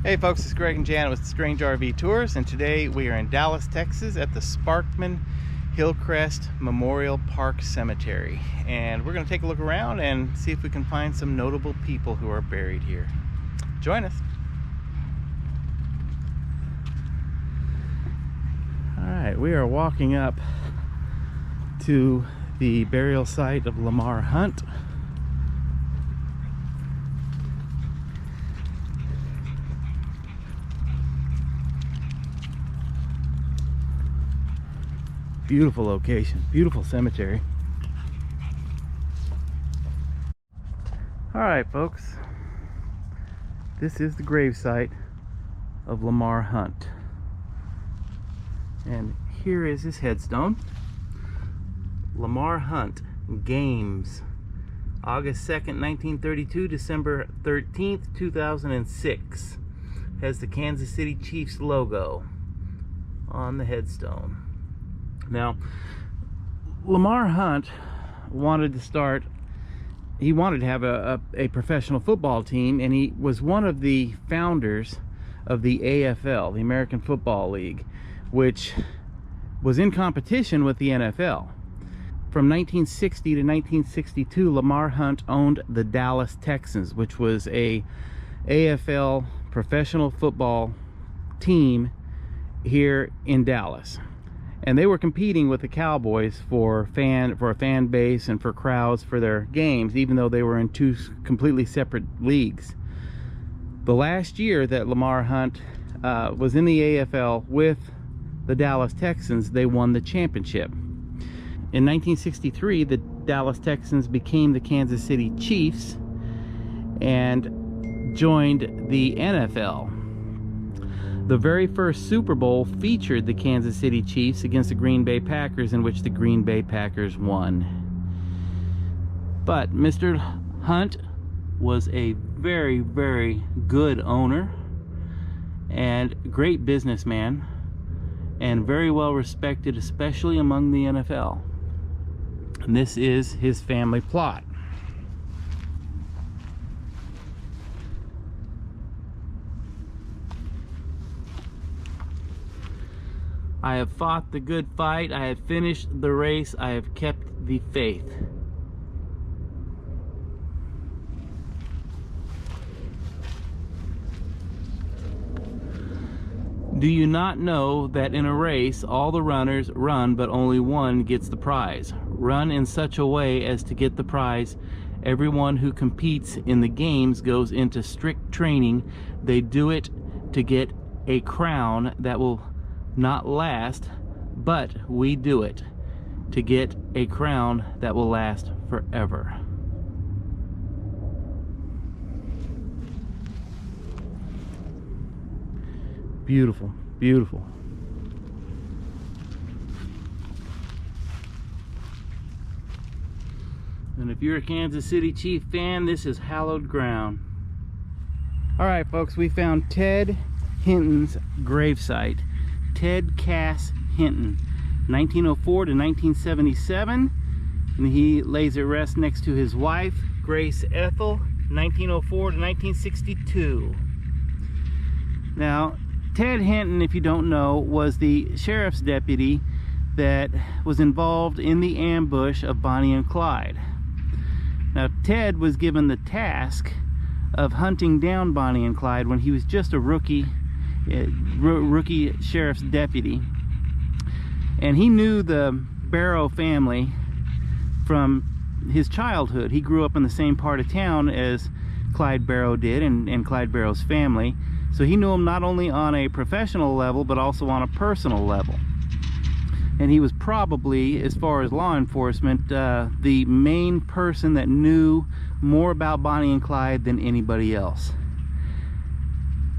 Hey folks, it's Greg and Janet with Strange RV Tours, and today we are in Dallas, Texas at the Sparkman Hillcrest Memorial Park Cemetery. And we're going to take a look around and see if we can find some notable people who are buried here. Join us. Alright, we are walking up to the burial site of Lamar Hunt. Beautiful location, beautiful cemetery. All right, folks, this is the gravesite of Lamar Hunt, and here is his headstone. Lamar Hunt, Games, August 2nd, 1932, December 13th, 2006. Has the Kansas City Chiefs logo on the headstone. Now, Lamar Hunt wanted to have a professional football team, and he was one of the founders of the AFL, the American Football League, which was in competition with the NFL. From 1960 to 1962, Lamar Hunt owned the Dallas Texans, which was a AFL professional football team here in Dallas. And they were competing with the Cowboys for a fan base and for crowds for their games, even though they were in two completely separate leagues. The last year that Lamar Hunt was in the AFL with the Dallas Texans, they won the championship. In 1963, the Dallas Texans became the Kansas City Chiefs and joined the NFL. The very first Super Bowl featured the Kansas City Chiefs against the Green Bay Packers, in which the Green Bay Packers won. But Mr. Hunt was a very, very good owner and great businessman, and very well respected, especially among the NFL. And this is his family plot. I have fought the good fight, I have finished the race, I have kept the faith. Do you not know that in a race all the runners run, but only one gets the prize? Run in such a way as to get the prize. Everyone who competes in the games goes into strict training. They do it to get a crown that will not last, but we do it to get a crown that will last forever. Beautiful, beautiful. And if you're a Kansas City Chief fan, this is hallowed ground. All right, folks, we found Ted Hinten's gravesite. Ted Cass Hinten, 1904 to 1977, and he lays at rest next to his wife, Grace Ethel, 1904 to 1962. Now, Ted Hinten, if you don't know, was the sheriff's deputy that was involved in the ambush of Bonnie and Clyde. Now, Ted was given the task of hunting down Bonnie and Clyde when he was just a rookie sheriff's deputy, and he knew the Barrow family from his childhood. He grew up in the same part of town as Clyde Barrow did, and Clyde Barrow's family, so he knew him not only on a professional level but also on a personal level. And he was probably, as far as law enforcement, the main person that knew more about Bonnie and Clyde than anybody else.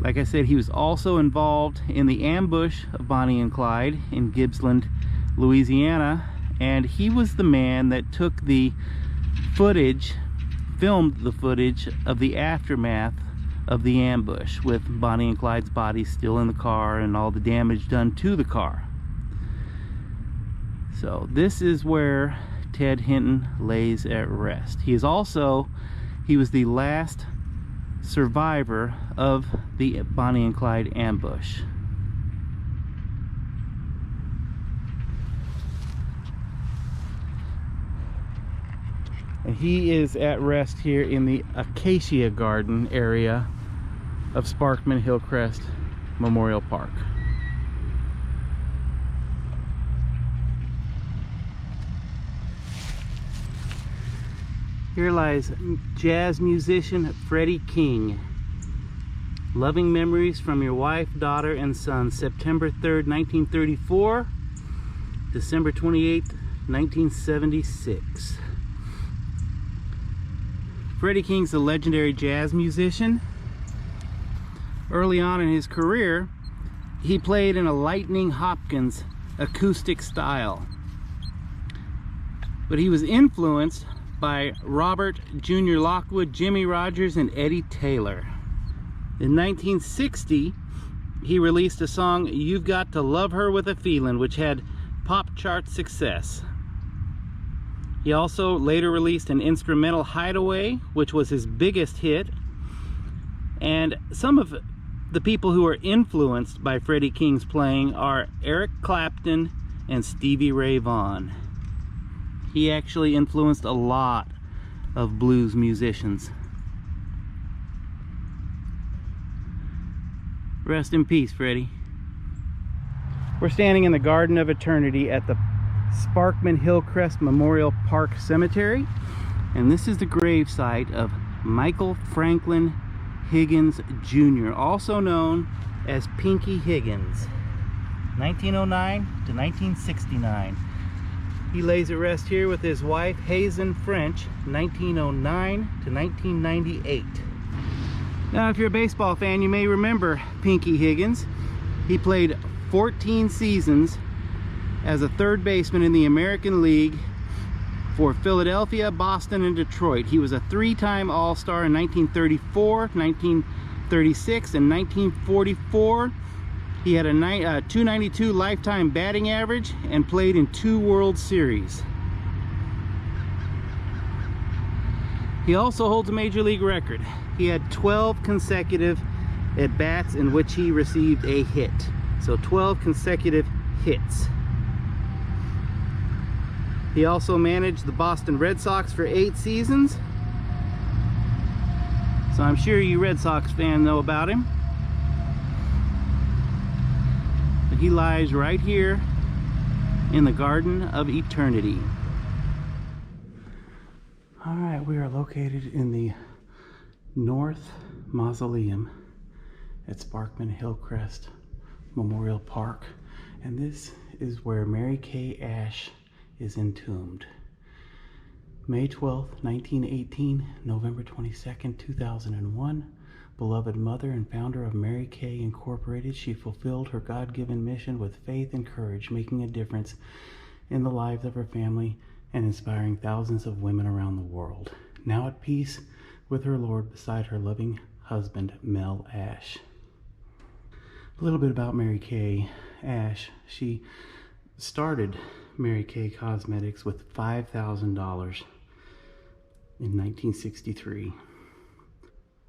Like I said, he was also involved in the ambush of Bonnie and Clyde in Gibbsland, Louisiana, and he was the man that took the footage, filmed the footage of the aftermath of the ambush, with Bonnie and Clyde's bodies still in the car and all the damage done to the car. So this is where Ted Hinten lays at rest. He was the last survivor of the Bonnie and Clyde ambush. And he is at rest here in the Acacia Garden area of Sparkman Hillcrest Memorial Park. Here lies jazz musician Freddy King. Loving memories from your wife, daughter, and son. September 3rd, 1934, December 28th, 1976. Freddy King's a legendary jazz musician. Early on in his career, he played in a Lightning Hopkins acoustic style. But he was influenced by Robert Jr. Lockwood, Jimmy Rogers, and Eddie Taylor. In 1960, he released a song, You've Got to Love Her With a Feelin', which had pop chart success. He also later released an instrumental, Hideaway, which was his biggest hit. And some of the people who are influenced by Freddy King's playing are Eric Clapton and Stevie Ray Vaughan. He actually influenced a lot of blues musicians. Rest in peace, Freddy. We're standing in the Garden of Eternity at the Sparkman Hillcrest Memorial Park Cemetery, and this is the gravesite of Michael Franklin Higgins Jr., also known as Pinky Higgins, 1909 to 1969. He lays at rest here with his wife Hazen French, 1909 to 1998. Now, if you're a baseball fan, you may remember Pinky Higgins. He played 14 seasons as a third baseman in the American League for Philadelphia, Boston, and Detroit. He was a three-time All-Star in 1934, 1936, and 1944. He had a 292 lifetime batting average and played in 2 World Series. He also holds a Major League record. He had 12 consecutive at-bats in which he received a hit. So 12 consecutive hits. He also managed the Boston Red Sox for 8 seasons. So I'm sure you Red Sox fans know about him. But he lies right here in the Garden of Eternity. Alright, we are located in the North Mausoleum at Sparkman Hillcrest Memorial Park. And this is where Mary Kay Ash is entombed. May 12th, 1918, November 22nd, 2001. Beloved mother and founder of Mary Kay Incorporated, she fulfilled her God-given mission with faith and courage, making a difference in the lives of her family and inspiring thousands of women around the world. Now at peace with her Lord beside her loving husband, Mel Ash. A little bit about Mary Kay Ash. She started Mary Kay Cosmetics with $5,000 in 1963.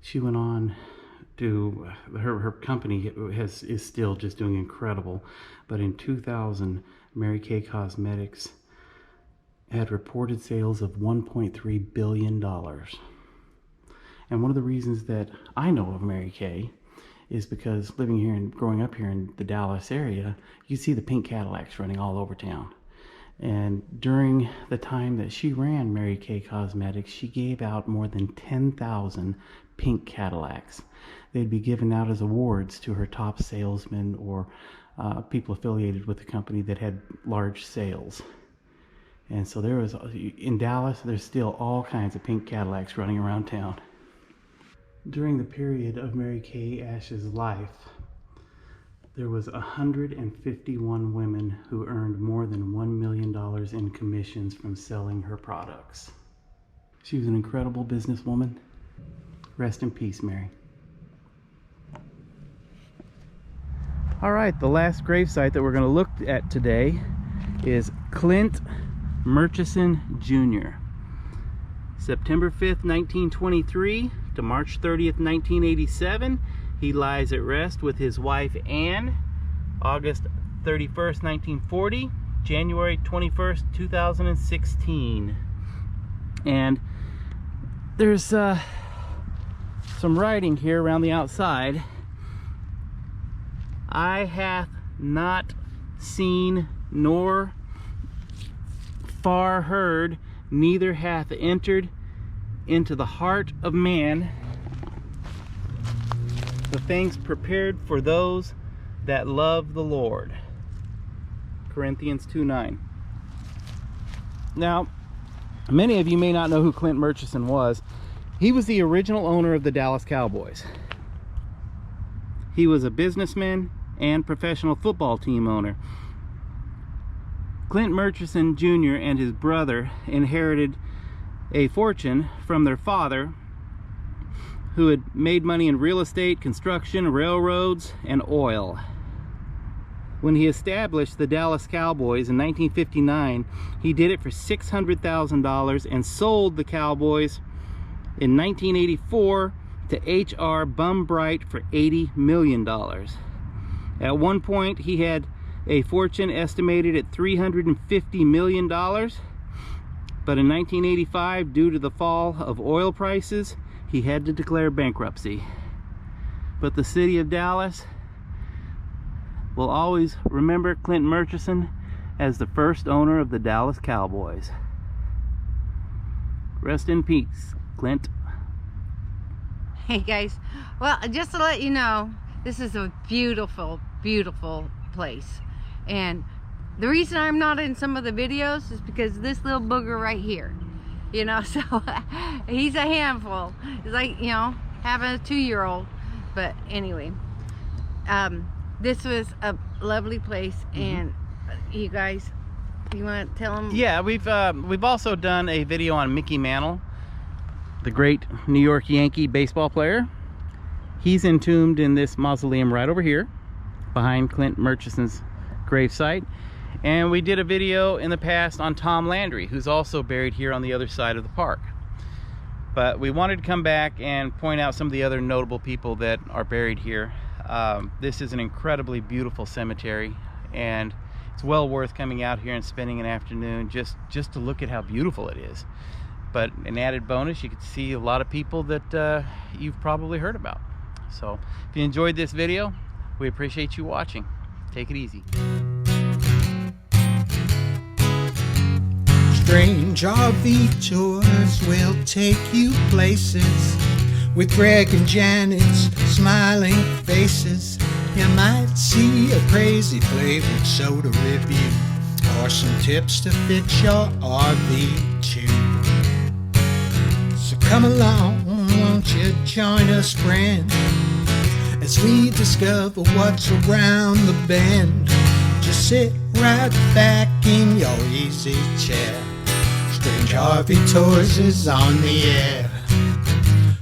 She went on to, her company is still just doing incredible, but in 2000, Mary Kay Cosmetics had reported sales of $1.3 billion. And one of the reasons that I know of Mary Kay is because living here and growing up here in the Dallas area, you see the pink Cadillacs running all over town. And during the time that she ran Mary Kay Cosmetics, she gave out more than 10,000 pink Cadillacs. They'd be given out as awards to her top salesmen or people affiliated with the company that had large sales. And so there was, in Dallas, there's still all kinds of pink Cadillacs running around town. During the period of Mary Kay Ash's life, there was 151 women who earned more than $1 million in commissions from selling her products. She was an incredible businesswoman. Rest in peace, Mary. All right, the last gravesite that we're going to look at today is Clint Murray Jr. September 5th, 1923 to March 30th, 1987. He lies at rest with his wife Anne, August 31st, 1940, January 21st, 2016. And there's some writing here around the outside. "I hath not seen nor far heard, neither hath entered into the heart of man the things prepared for those that love the Lord." Corinthians 2:9. Now, many of you may not know who Clint Murchison was. He was the original owner of the Dallas Cowboys. He was a businessman and professional football team owner. Clint Murchison Jr. and his brother inherited a fortune from their father, who had made money in real estate, construction, railroads, and oil. When he established the Dallas Cowboys in 1959, he did it for $600,000 and sold the Cowboys in 1984 to H.R. Bumbright for $80 million. At one point, he had a fortune estimated at $350 million, but in 1985, due to the fall of oil prices, he had to declare bankruptcy. But the city of Dallas will always remember Clint Murchison as the first owner of the Dallas Cowboys. Rest in peace, Clint. Hey guys, well, just to let you know, this is a beautiful, beautiful place. And the reason I'm not in some of the videos is because this little booger right here, you know, so he's a handful. It's like, you know, having a 2-year-old. But anyway, this was a lovely place. And you guys, you want to tell them? Yeah, we've also done a video on Mickey Mantle, the great New York Yankee baseball player. He's entombed in this mausoleum right over here behind Clint Murchison's gravesite. And we did a video in the past on Tom Landry, who's also buried here on the other side of the park. But we wanted to come back and point out some of the other notable people that are buried here. This is an incredibly beautiful cemetery, and it's well worth coming out here and spending an afternoon just to look at how beautiful it is. But an added bonus, you can see a lot of people that you've probably heard about. So if you enjoyed this video, we appreciate you watching. Take it easy. Strange RV tours will take you places with Greg and Janet's smiling faces. You might see a crazy flavored soda review or some tips to fit your RV too. So come along, won't you join us, friend, as we discover what's around the bend. Just sit right back in your easy chair. Strange RV Tours is on the air.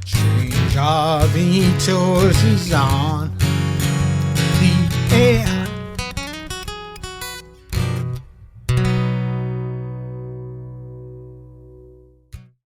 Strange RV Tours is on